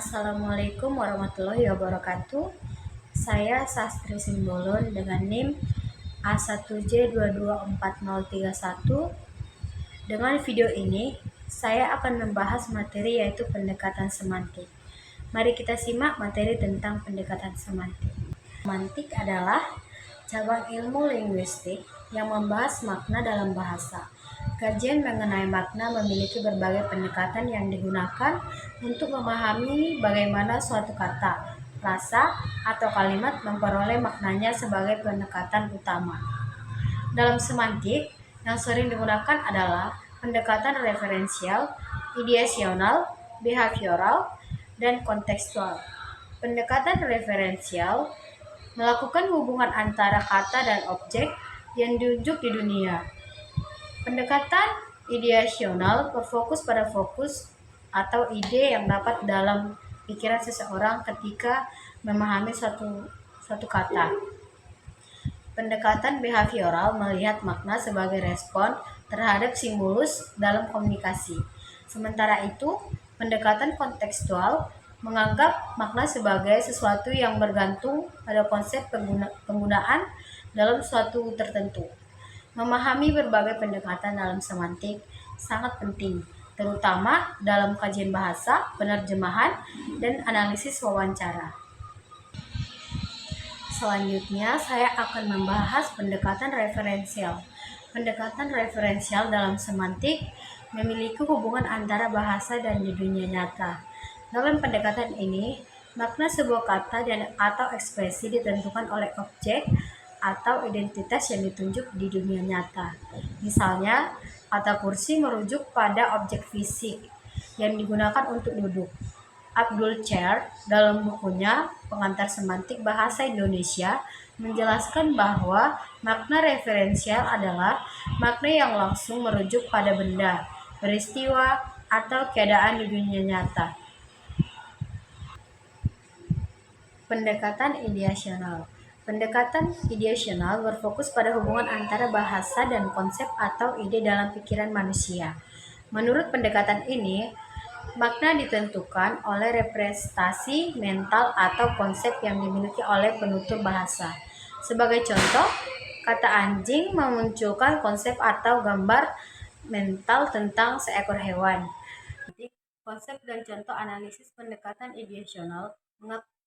Assalamualaikum warahmatullahi wabarakatuh. Saya Sastri Simbolon dengan NIM A1J224031. Dengan video ini, saya akan membahas materi yaitu pendekatan semantik. Mari kita simak materi tentang pendekatan semantik. Semantik adalah cabang ilmu linguistik yang membahas makna dalam bahasa. Kajian mengenai makna memiliki berbagai pendekatan yang digunakan untuk memahami bagaimana suatu kata, frasa, atau kalimat memperoleh maknanya sebagai pendekatan utama. Dalam semantik, yang sering digunakan adalah pendekatan referensial, ideasional, behavioral, dan kontekstual. Pendekatan referensial melakukan hubungan antara kata dan objek yang diunjuk di dunia. Pendekatan ideasional berfokus pada fokus atau ide yang dapat dalam pikiran seseorang ketika memahami suatu kata. Pendekatan behavioral melihat makna sebagai respon terhadap stimulus dalam komunikasi. Sementara itu, pendekatan kontekstual menganggap makna sebagai sesuatu yang bergantung pada konsep penggunaan dalam suatu tertentu. Memahami berbagai pendekatan dalam semantik sangat penting, terutama dalam kajian bahasa, penerjemahan, dan analisis wawancara. Selanjutnya, saya akan membahas pendekatan referensial. Pendekatan referensial dalam semantik memiliki hubungan antara bahasa dan di dunia nyata. Dalam pendekatan ini, makna sebuah kata dan atau ekspresi ditentukan oleh objek atau identitas yang ditunjuk di dunia nyata. Misalnya, kata kursi merujuk pada objek fisik yang digunakan untuk duduk. Abdul Chair dalam bukunya Pengantar Semantik Bahasa Indonesia menjelaskan bahwa makna referensial adalah makna yang langsung merujuk pada benda, peristiwa, atau keadaan di dunia nyata. Pendekatan ideasional. Pendekatan ideasional berfokus pada hubungan antara bahasa dan konsep atau ide dalam pikiran manusia. Menurut pendekatan ini, makna ditentukan oleh representasi mental atau konsep yang dimiliki oleh penutur bahasa. Sebagai contoh, kata anjing memunculkan konsep atau gambar mental tentang seekor hewan. Konsep dan contoh analisis pendekatan ideasional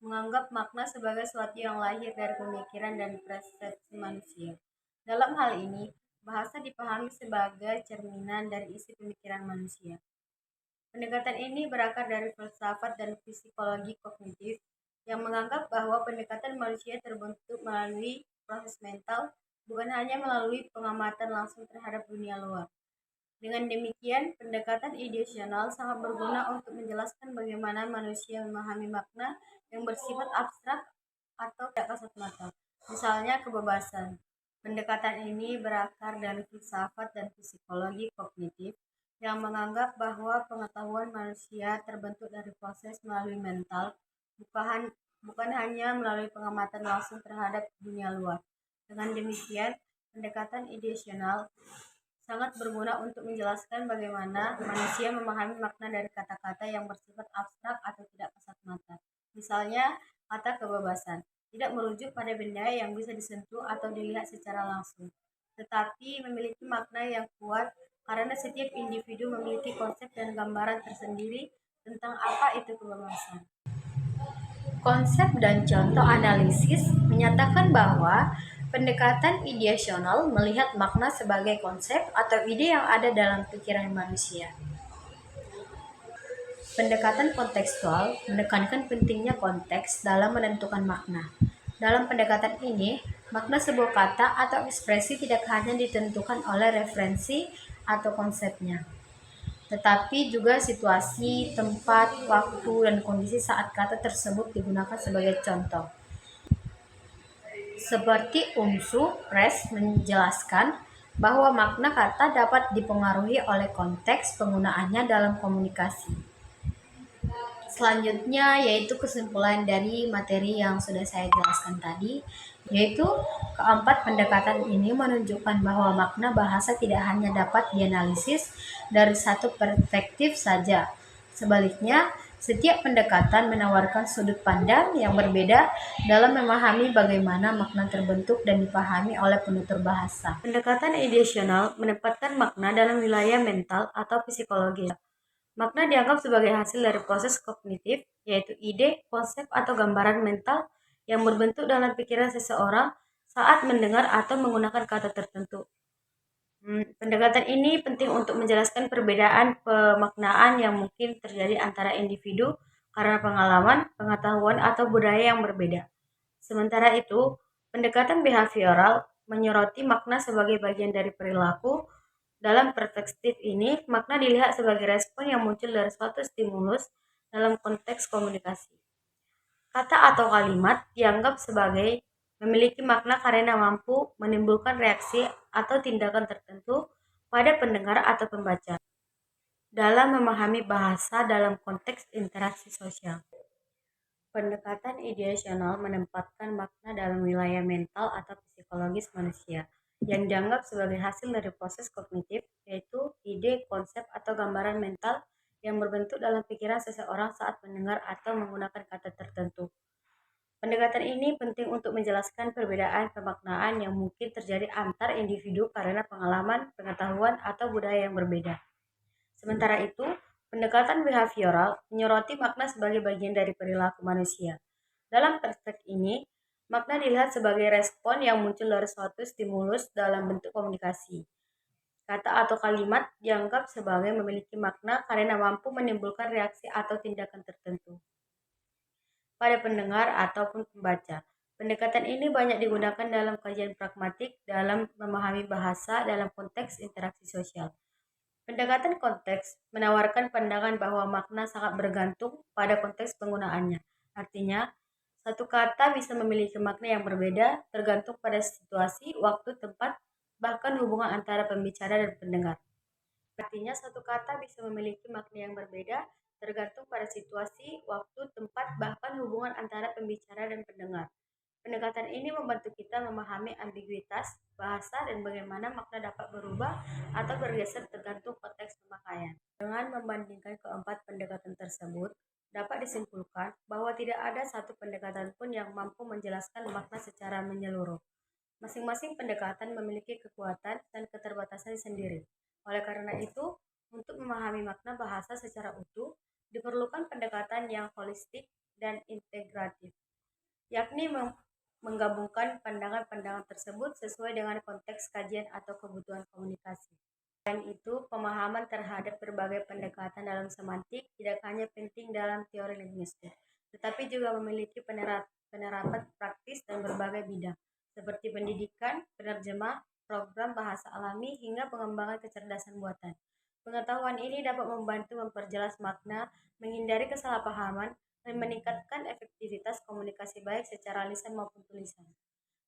menganggap makna sebagai sesuatu yang lahir dari pemikiran dan persepsi manusia. Dalam hal ini, bahasa dipahami sebagai cerminan dari isi pemikiran manusia. Pendekatan ini berakar dari filsafat dan psikologi kognitif yang menganggap bahwa pendekatan manusia terbentuk melalui proses mental, bukan hanya melalui pengamatan langsung terhadap dunia luar. Dengan demikian, pendekatan ideasional sangat berguna untuk menjelaskan bagaimana manusia memahami makna yang bersifat abstrak atau tidak kasat mata. Misalnya, kebebasan. Pendekatan ini berakar dari filsafat dan psikologi kognitif yang menganggap bahwa pengetahuan manusia terbentuk dari proses melalui mental, bukan hanya melalui pengamatan langsung terhadap dunia luar. Dengan demikian, pendekatan ideasional sangat berguna untuk menjelaskan bagaimana manusia memahami makna dari kata-kata yang bersifat abstrak atau tidak kasat mata. Misalnya, kata kebebasan tidak merujuk pada benda yang bisa disentuh atau dilihat secara langsung, tetapi memiliki makna yang kuat karena setiap individu memiliki konsep dan gambaran tersendiri tentang apa itu kebebasan. Konsep dan contoh analisis menyatakan bahwa pendekatan ideasional melihat makna sebagai konsep atau ide yang ada dalam pikiran manusia. Pendekatan kontekstual menekankan pentingnya konteks dalam menentukan makna. Dalam pendekatan ini, makna sebuah kata atau ekspresi tidak hanya ditentukan oleh referensi atau konsepnya, tetapi juga situasi, tempat, waktu, dan kondisi saat kata tersebut digunakan sebagai contoh. Seperti Res menjelaskan bahwa makna kata dapat dipengaruhi oleh konteks penggunaannya dalam komunikasi. Selanjutnya yaitu kesimpulan dari materi yang sudah saya jelaskan tadi, yaitu keempat pendekatan ini menunjukkan bahwa makna bahasa tidak hanya dapat dianalisis dari satu perspektif saja. Sebaliknya, Setiap pendekatan menawarkan sudut pandang yang berbeda dalam memahami bagaimana makna terbentuk dan dipahami oleh penutur bahasa. Pendekatan ideasional menempatkan makna dalam wilayah mental atau psikologis. Makna dianggap sebagai hasil dari proses kognitif, yaitu ide, konsep, atau gambaran mental yang berbentuk dalam pikiran seseorang saat mendengar atau menggunakan kata tertentu. Pendekatan ini penting untuk menjelaskan perbedaan pemaknaan yang mungkin terjadi antara individu karena pengalaman, pengetahuan, atau budaya yang berbeda. Sementara itu, pendekatan behavioral menyoroti makna sebagai bagian dari perilaku. Dalam perspektif ini, makna dilihat sebagai respon yang muncul dari suatu stimulus dalam konteks komunikasi. Kata atau kalimat dianggap sebagai memiliki makna karena mampu menimbulkan reaksi atau tindakan tertentu pada pendengar atau pembaca dalam memahami bahasa dalam konteks interaksi sosial. Pendekatan ideasional menempatkan makna dalam wilayah mental atau psikologis manusia yang dianggap sebagai hasil dari proses kognitif, yaitu ide, konsep, atau gambaran mental yang berbentuk dalam pikiran seseorang saat mendengar atau menggunakan kata tertentu. Pendekatan ini penting untuk menjelaskan perbedaan pemaknaan yang mungkin terjadi antar individu karena pengalaman, pengetahuan, atau budaya yang berbeda. Sementara itu, pendekatan behavioral menyoroti makna sebagai bagian dari perilaku manusia. Dalam perspektif ini, makna dilihat sebagai respon yang muncul dari suatu stimulus dalam bentuk komunikasi. Kata atau kalimat dianggap sebagai memiliki makna karena mampu menimbulkan reaksi atau tindakan tertentu pada pendengar ataupun pembaca. Pendekatan ini banyak digunakan dalam kajian pragmatik dalam memahami bahasa dalam konteks interaksi sosial. Pendekatan konteks menawarkan pandangan bahwa makna sangat bergantung pada konteks penggunaannya. Artinya, satu kata bisa memiliki makna yang berbeda tergantung pada situasi, waktu, tempat, bahkan hubungan antara pembicara dan pendengar. Artinya, satu kata bisa memiliki makna yang berbeda tergantung pada situasi, waktu, tempat, bahkan hubungan antara pembicara dan pendengar. Pendekatan ini membantu kita memahami ambiguitas bahasa dan bagaimana makna dapat berubah atau bergeser tergantung konteks pemakaian. Dengan membandingkan keempat pendekatan tersebut, dapat disimpulkan bahwa tidak ada satu pendekatan pun yang mampu menjelaskan makna secara menyeluruh. Masing-masing pendekatan memiliki kekuatan dan keterbatasan sendiri. Oleh karena itu, untuk memahami makna bahasa secara utuh, diperlukan pendekatan yang holistik dan integratif, yakni menggabungkan pandangan-pandangan tersebut sesuai dengan konteks kajian atau kebutuhan komunikasi. Selain itu, pemahaman terhadap berbagai pendekatan dalam semantik tidak hanya penting dalam teori linguistik, tetapi juga memiliki penerapan praktis dan berbagai bidang, seperti pendidikan, penerjemah, program bahasa alami, hingga pengembangan kecerdasan buatan. Pengetahuan ini dapat membantu memperjelas makna, menghindari kesalahpahaman, dan meningkatkan efektivitas komunikasi baik secara lisan maupun tulisan.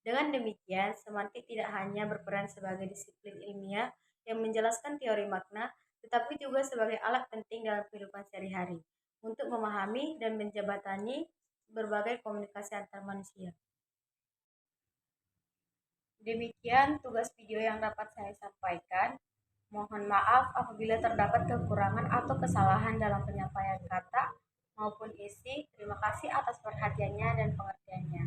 Dengan demikian, semantik tidak hanya berperan sebagai disiplin ilmiah yang menjelaskan teori makna, tetapi juga sebagai alat penting dalam kehidupan sehari-hari untuk memahami dan menjembatani berbagai komunikasi antar manusia. Demikian tugas video yang dapat saya sampaikan. Mohon maaf apabila terdapat kekurangan atau kesalahan dalam penyampaian kata maupun isi. Terima kasih atas perhatiannya dan pengertiannya.